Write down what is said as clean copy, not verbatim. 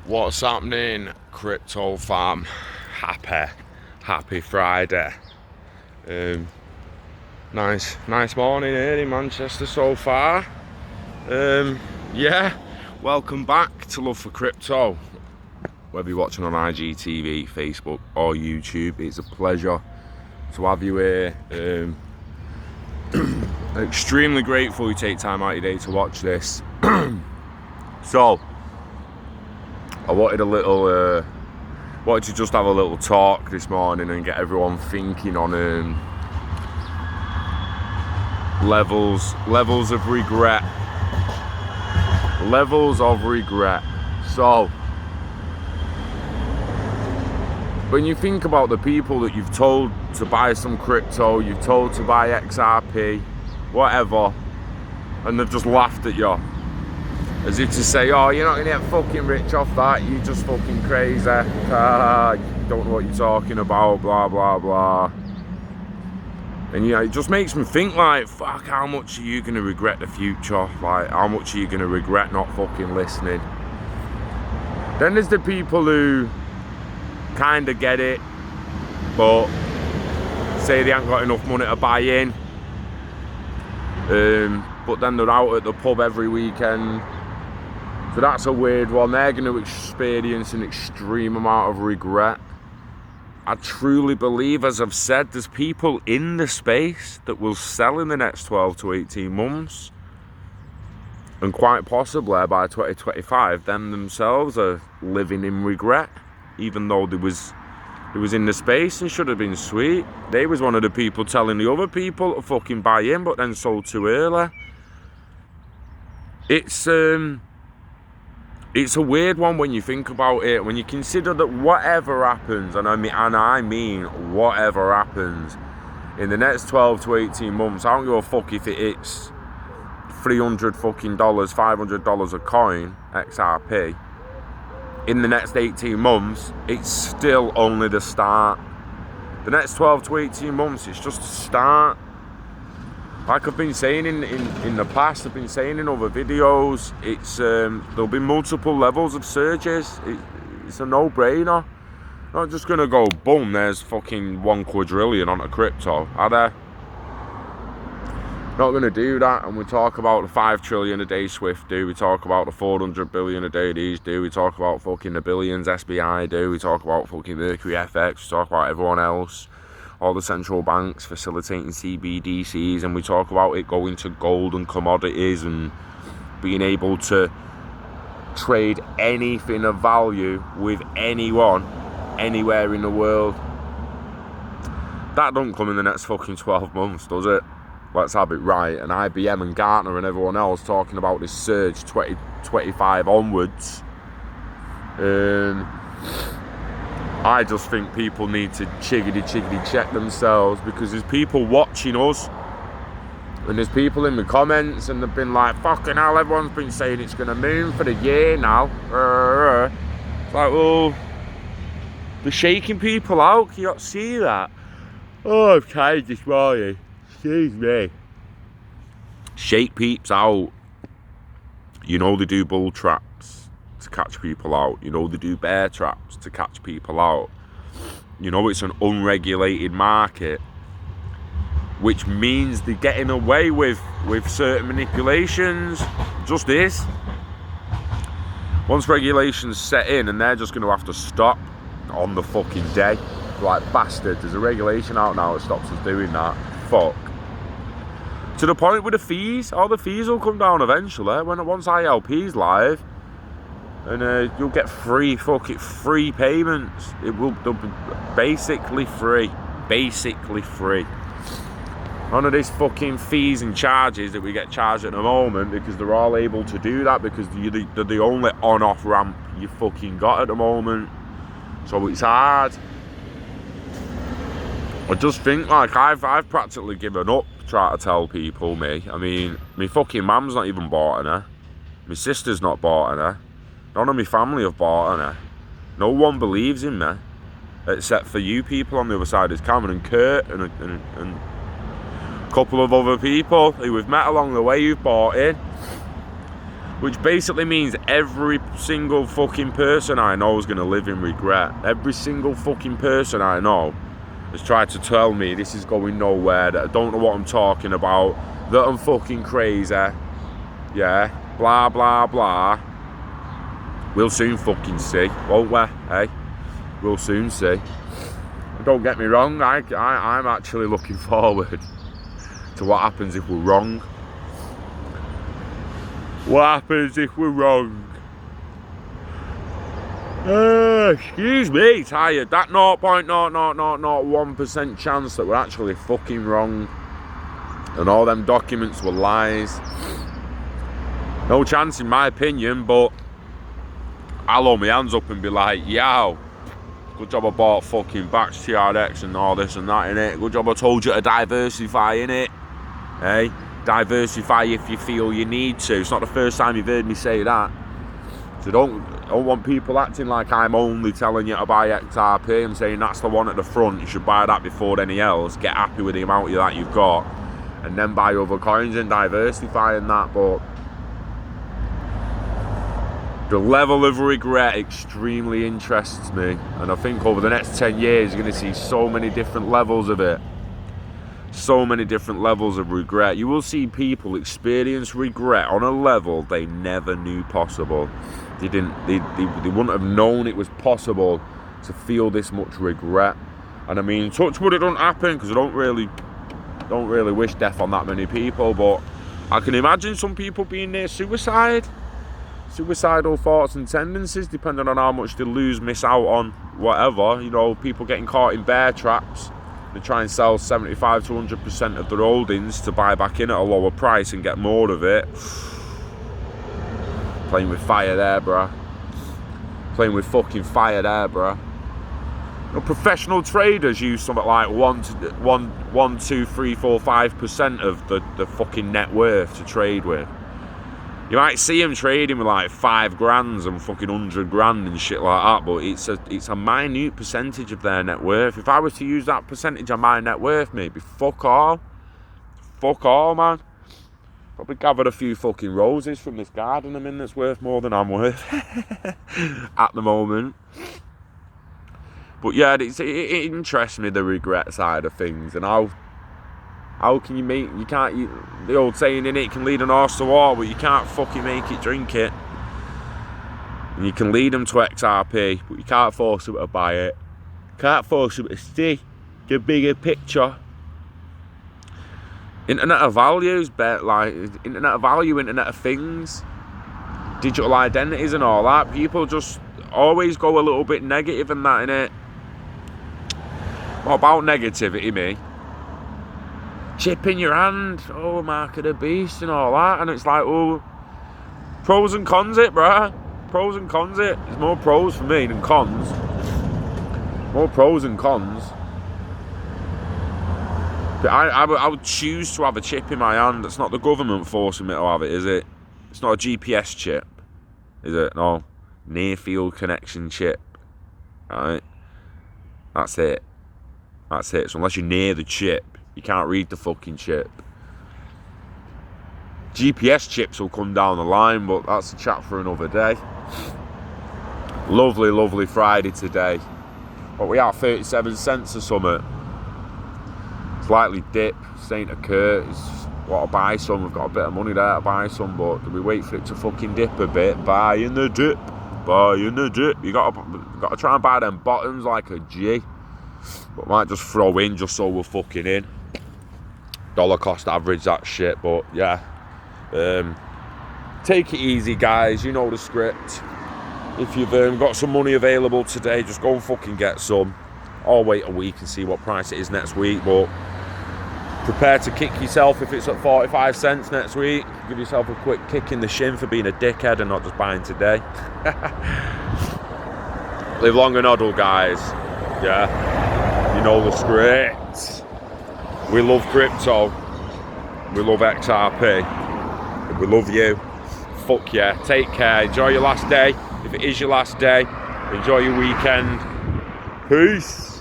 What's happening, crypto fam? Happy Friday. Nice morning here in Manchester so far. Yeah, welcome back to Love for Crypto. Whether you're watching on IGTV, Facebook or YouTube, it's a pleasure to have you here. Extremely grateful you take time out of your day to watch this. So I wanted to just have a little talk this morning and get everyone thinking on levels of regret. So when you think about the people that you've told to buy some crypto, you've told to buy XRP, whatever, and they've just laughed at you as if to say, oh, you're not gonna get fucking rich off that, you just fucking crazy, you don't know what you're talking about, blah blah blah. And it just makes me think, like, fuck, how much are you gonna regret the future? Like, how much are you gonna regret not fucking listening? Then there's the people who kind of get it, but say they ain't got enough money to buy in, but then they're out at the pub every weekend. So that's a weird one. They're going to experience an extreme amount of regret. I truly believe, as I've said, there's people in the space that will sell in the next 12 to 18 months. And quite possibly by 2025, them themselves are living in regret. Even though they was in the space and should have been sweet. They was one of the people telling the other people to fucking buy in, but then sold too early. It's a weird one when you think about it, when you consider that whatever happens, and I mean whatever happens, in the next 12 to 18 months, I don't give a fuck if it's $300 fucking $500 a coin, XRP. In the next 18 months, it's still only the start. The next 12 to 18 months, it's just a start. Like I've been saying in the past, I've been saying in other videos, it's there'll be multiple levels of surges. It's a no-brainer. Not just gonna go, boom, there's fucking 1 quadrillion on a crypto, are there? Not gonna do that. And we talk about the 5 trillion a day Swift do, we talk about the 400 billion a day these do, we talk about fucking the billions SBI do, we talk about fucking Mercury FX, we talk about everyone else, all the central banks facilitating CBDCs, and we talk about it going to gold and commodities and being able to trade anything of value with anyone, anywhere in the world. That don't come in the next fucking 12 months, does it? Let's have it right. And IBM and Gartner and everyone else talking about this surge 2025 onwards. I just think people need to chiggity check themselves, because there's people watching us and there's people in the comments and they've been like, fucking hell, everyone's been saying it's going to moon for the year now. It's like, well, they're shaking people out. Can you not see that? Oh, I'm tired this morning. Excuse me. Shake peeps out. You know they do bull traps to catch people out. You know they do bear traps to catch people out. You know it's an unregulated market, which means they're getting away with certain manipulations. Just is. Once regulations set in, and they're just going to have to stop on the fucking day. Like, bastard, there's a regulation out now that stops us doing that. Fuck. To the point with the fees, all the fees will come down eventually once ILP's live, and you'll get free payments. They'll be basically free. None of this fucking fees and charges that we get charged at the moment, because they're all able to do that because they're the only on-off ramp you fucking got at the moment. So it's hard. I just think, like, I've practically given up trying to tell people me. I mean, my fucking mum's not even bought an her. My sister's not bought an her. None of my family have bought an her. No one believes in me, except for you people on the other side of Cameron and Kurt and a couple of other people who we've met along the way who've bought in. Which basically means every single fucking person I know is going to live in regret. Every single fucking person I know has tried to tell me this is going nowhere, that I don't know what I'm talking about, that I'm fucking crazy. Yeah, blah, blah, blah. We'll soon fucking see, won't we? Hey, we'll soon see. Don't get me wrong, I'm actually looking forward to what happens if we're wrong. What happens if we're wrong? Excuse me, tired. That 0.00001% chance that we're actually fucking wrong and all them documents were lies. No chance in my opinion, but I'll hold my hands up and be like, yow, good job I bought fucking Batch TRX and all this and that, innit? Good job I told you to diversify, innit? Hey? Diversify if you feel you need to. It's not the first time you've heard me say that. So I don't want people acting like I'm only telling you to buy XRP. I'm saying that's the one at the front. You should buy that before any else. Get happy with the amount that you've got. And then buy other coins and diversify in that. But the level of regret extremely interests me. And I think over the next 10 years, you're going to see so many different levels of it. So many different levels of regret. You will see people experience regret on a level they never knew possible. They wouldn't have known it was possible to feel this much regret. And I mean, touch wood, it don't happen, because I don't really wish death on that many people, but I can imagine some people being near suicide. Suicidal thoughts and tendencies, depending on how much they lose, miss out on, whatever. You know, people getting caught in bear traps. They try and sell 75 to 100% of their holdings to buy back in at a lower price and get more of it. Playing with fire there, bruh. Playing with fucking fire there, bruh. You know, professional traders use something like 1, 2, 3, 4, 5% of the fucking net worth to trade with. You might see them trading with like 5 grand and fucking 100 grand and shit like that, but it's a minute percentage of their net worth. If I was to use that percentage of my net worth, maybe fuck all. Fuck all, man. Probably gathered a few fucking roses from this garden I'm in that's worth more than I'm worth at the moment. But yeah, it interests me, the regret side of things, and how can the old saying in it, can lead an horse to war, but you can't fucking make it drink it. And you can lead them to XRP, but you can't force them to buy it. Can't force them to see the bigger picture. Internet of values, Internet of value, Internet of things, digital identities and all that. People just always go a little bit negative in that, innit? What about negativity, me? Chip in your hand, oh, mark of the beast and all that, and it's like, oh, pros and cons it, bruh. Pros and cons it. There's more pros for me than cons. More pros and cons. But I would choose to have a chip in my hand. It's not the government forcing me to have it, is it? It's not a GPS chip, is it? No, near field connection chip. Right? That's it. That's it. So unless you're near the chip, you can't read the fucking chip. GPS chips will come down the line, but that's a chat for another day. Lovely, lovely Friday today. But we are 37 cents or something. Slightly dip, St. Occur. Want to buy some? We've got a bit of money there to buy some, but do we wait for it to fucking dip a bit? Buying the dip, buying the dip. You got to try and buy them bottoms like a G. But might just throw in just so we're fucking in. Dollar cost average, that shit, but yeah. Take it easy, guys. You know the script. If you've got some money available today, just go and fucking get some. Or wait a week and see what price it is next week, but prepare to kick yourself if it's at 45 cents next week. Give yourself a quick kick in the shin for being a dickhead and not just buying today. Live long and hodl, guys. Yeah. You know the script. We love crypto. We love XRP. And we love you. Fuck yeah. Take care. Enjoy your last day. If it is your last day, enjoy your weekend. Peace.